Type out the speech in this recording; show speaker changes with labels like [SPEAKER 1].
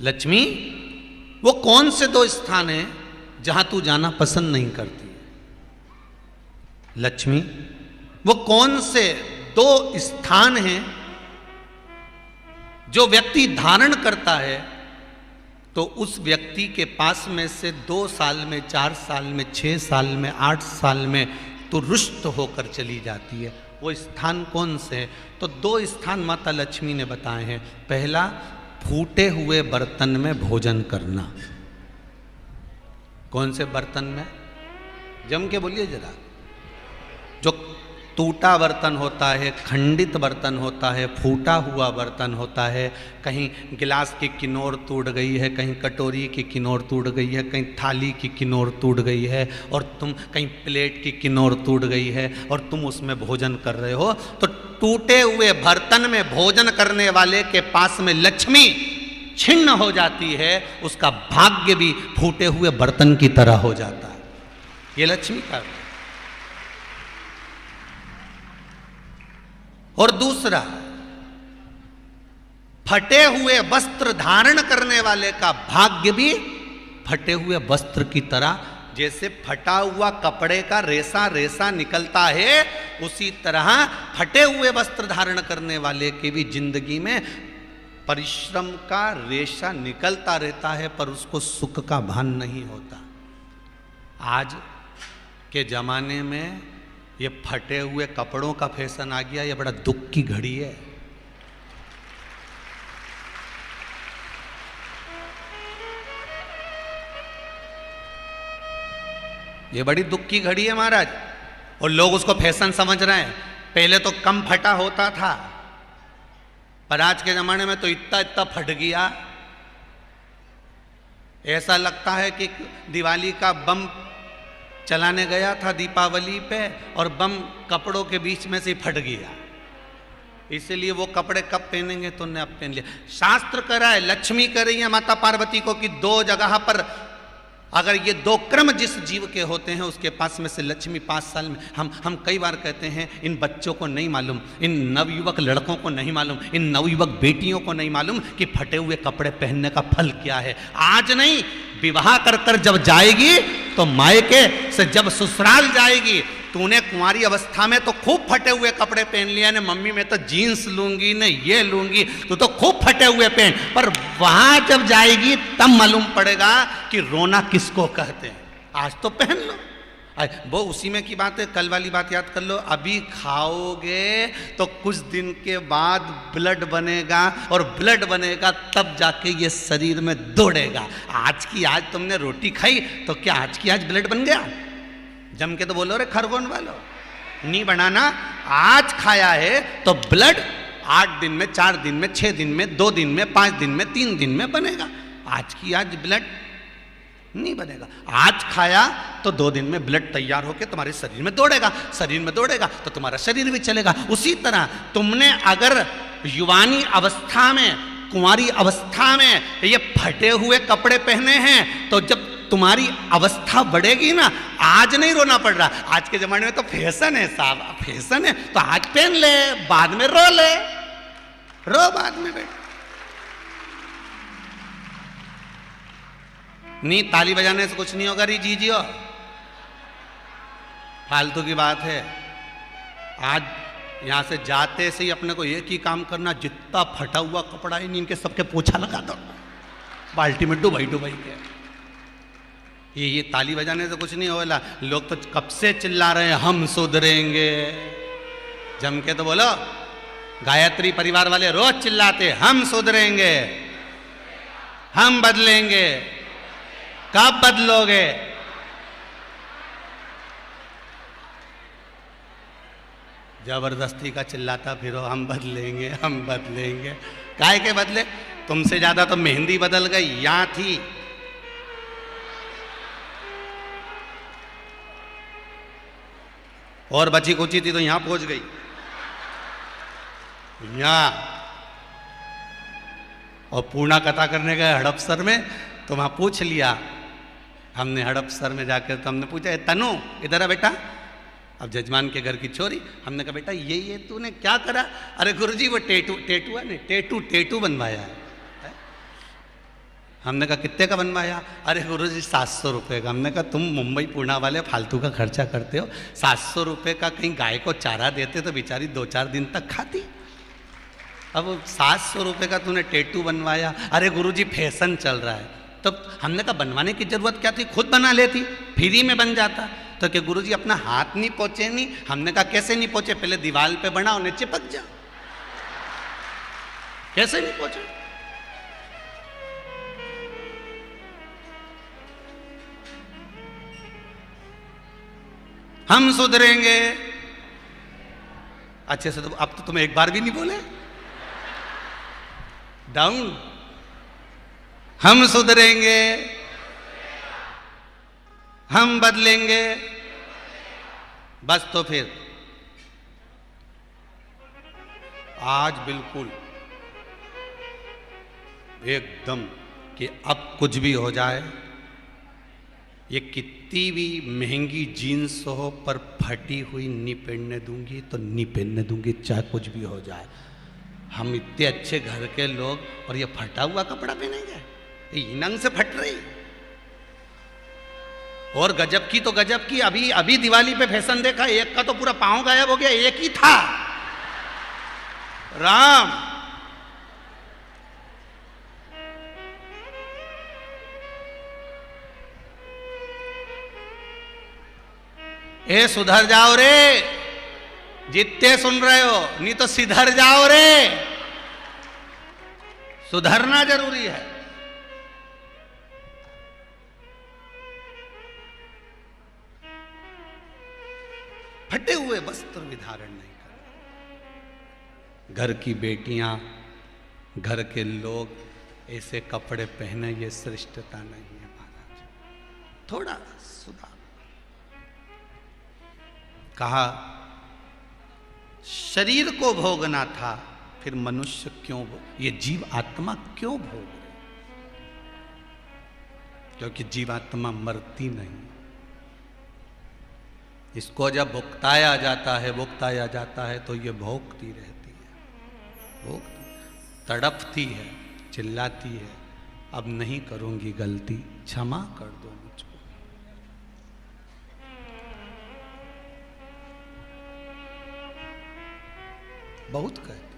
[SPEAKER 1] लक्ष्मी, वो कौन से दो स्थान हैं जहां तू जाना पसंद नहीं करती? लक्ष्मी, वो कौन से दो स्थान हैं जो व्यक्ति धारण करता है तो उस व्यक्ति के पास में से 2 साल में, 4 साल में, 6 साल में, 8 साल में तो रुष्ट होकर चली जाती है? वो स्थान कौन से हैं? तो 2 स्थान माता लक्ष्मी ने बताए हैं। पहला, फूटे हुए बर्तन में भोजन करना। कौन से बर्तन में? जम के बोलिए जरा। जो टूटा बर्तन होता है, खंडित बर्तन होता है, फूटा हुआ बर्तन होता है, कहीं गिलास की किनोर टूट गई है, कहीं कटोरी की किनोर टूट गई है, कहीं थाली की किनोर टूट गई है, और तुम कहीं प्लेट की किनोर टूट गई है और तुम उसमें भोजन कर रहे हो, तो टूटे हुए बर्तन में भोजन करने वाले के पास में लक्ष्मी छिन्न हो जाती है, उसका भाग्य भी फूटे हुए बर्तन की तरह हो जाता है। ये लक्ष्मी का। और दूसरा, फटे हुए वस्त्र धारण करने वाले का भाग्य भी फटे हुए वस्त्र की तरह, जैसे फटा हुआ कपड़े का रेसा रेसा निकलता है, उसी तरह फटे हुए वस्त्र धारण करने वाले की भी जिंदगी में परिश्रम का रेशा निकलता रहता है, पर उसको सुख का भान नहीं होता। आज के जमाने में ये फटे हुए कपड़ों का फैशन आ गया, ये बड़ा दुख की घड़ी है। ये बड़ी दुख की घड़ी है महाराज, और लोग उसको फैशन समझ रहे हैं। पहले तो कम फटा होता था, पर आज के जमाने में तो इतना इतना फट गया, ऐसा लगता है कि दिवाली का बम चलाने गया था दीपावली पे और बम कपड़ों के बीच में से फट गया। इसलिए वो कपड़े कब पहनेंगे तो ने अब पहन लिया। शास्त्र कह रहा है, लक्ष्मी कह रही है माता पार्वती को कि 2 जगह पर अगर ये 2 क्रम जिस जीव के होते हैं उसके पास में से लक्ष्मी 5 साल में, हम कई बार कहते हैं इन बच्चों को नहीं मालूम, इन नवयुवक लड़कों को नहीं मालूम, इन नवयुवक बेटियों को नहीं मालूम कि फटे हुए कपड़े पहनने का फल क्या है। आज नहीं, विवाह कर कर जब जाएगी तो मायके से जब ससुराल जाएगी, तूने कुंवारी अवस्था में तो खूब फटे हुए कपड़े पहन लिया ने, मम्मी मैं तो जीन्स लूंगी ने, ये लूंगी, तू तो खूब फटे हुए पहन, पर वहां जब जाएगी तब मालूम पड़ेगा कि रोना किसको कहते हैं। आज तो पहन लो, वो उसी में की बात है। कल वाली बात याद कर लो, अभी खाओगे तो कुछ दिन के बाद ब्लड बनेगा, और ब्लड बनेगा तब जाके ये शरीर में दौड़ेगा। आज की आज तुमने रोटी खाई तो क्या आज की आज ब्लड बन गया? जम के तो बोलो रे खरगोन वालों, नहीं बनाना। आज खाया है तो ब्लड 8 दिन में, 4 दिन में, 6 दिन में, 2 दिन में, 5 दिन में, 3 दिन में बनेगा। आज की आज ब्लड नहीं बनेगा। आज खाया तो 2 दिन में ब्लड तैयार होकर तुम्हारे शरीर में दौड़ेगा, शरीर में दौड़ेगा तो तुम्हारा शरीर भी चलेगा। उसी तरह तुमने अगर युवानी अवस्था में, कुंवारी अवस्था में ये फटे हुए कपड़े पहने हैं, तो जब तुम्हारी अवस्था बढ़ेगी ना, आज नहीं रोना पड़ रहा। आज के जमाने में तो फैशन है साहब, फैशन है तो आज पहन ले, बाद में रो ले, रो बाद में बैठ। नहीं, ताली बजाने से कुछ नहीं होगा री जीजियो, फालतू की बात है। आज यहां से जाते से ही अपने को एक ही काम करना, जितना फटा हुआ कपड़ा है इनके सबके पोछा लगा दो, बाल्टी में डुबाई डुबाई के। ये ताली बजाने से कुछ नहीं होगा। लोग तो कब से चिल्ला रहे हैं हम सुधरेंगे, जम के तो बोलो। गायत्री परिवार वाले रोज चिल्लाते हम सुधरेंगे, हम बदलेंगे। कब बदलोगे? जबरदस्ती का चिल्लाता फिरो हम बदलेंगे, हम बदलेंगे। काहे के बदले? तुमसे ज्यादा तो मेहंदी बदल गई, यहां थी। और बची कुची थी तो यहां पहुंच गई। यहां और पूर्णा कथा करने गए हड़पसर में, तो वहां पूछ लिया हमने हड़पसर में जाकर, तो हमने पूछा तनु इधर आ बेटा। अब जजमान के घर की छोरी, हमने कहा बेटा ये तूने क्या करा? अरे गुरुजी वो टेटू है नहीं, टेटू बनवाया है। हमने कहा कितने का बनवाया? अरे गुरुजी 700 रुपये का। हमने कहा तुम मुंबई पुणे वाले फालतू का खर्चा करते हो, 700 रुपये का कहीं गाय को चारा देते तो बेचारी 2-4 दिन तक खाती। अब 700 रुपये का तूने टैटू बनवाया। अरे गुरुजी फैशन चल रहा है। तब हमने कहा बनवाने की जरूरत क्या थी, खुद बना लेती, फ्री में बन जाता। तो क्या गुरुजी अपना हाथ नहीं पहुंचे? नहीं। हमने कहा कैसे नहीं पहुंचे? पहले दीवार पे बनाओ, उन्हें चिपक जाओ। कैसे नहीं पहुंचे? हम सुधरेंगे। अच्छे से तो अब तो तुम एक बार भी नहीं बोले। डाउन। हम सुधरेंगे, हम बदलेंगे। बस तो फिर आज बिल्कुल एकदम कि अब कुछ भी हो जाए, ये कितनी भी महंगी जीन्स हो पर फटी हुई नहीं पहनने दूंगी तो नहीं पहनने दूंगी, चाहे कुछ भी हो जाए। हम इतने अच्छे घर के लोग और ये फटा हुआ कपड़ा पहनेंगे? ये नंग से फट रही। और गजब की तो गजब की, अभी अभी दिवाली पे फैशन देखा, एक का तो पूरा पांव गायब हो गया, एक ही था। राम ए सुधर जाओ रे, जितने सुन रहे हो, नहीं तो सिधर जाओ रे। सुधरना जरूरी है। फटे हुए वस्त्र विधारण नहीं कर। घर की बेटियां, घर के लोग ऐसे कपड़े पहने, ये श्रेष्ठता नहीं है महाराज। थोड़ा सुधार। कहा शरीर को भोगना था, फिर मनुष्य क्यों ये जीव आत्मा क्यों भोग रहे? क्योंकि जीवात्मा मरती नहीं। इसको जब भुगताया जाता है तो ये भोगती रहती है, तड़पती है, चिल्लाती है, अब नहीं करूंगी गलती, क्षमा कर दो मुझको। बहुत कहते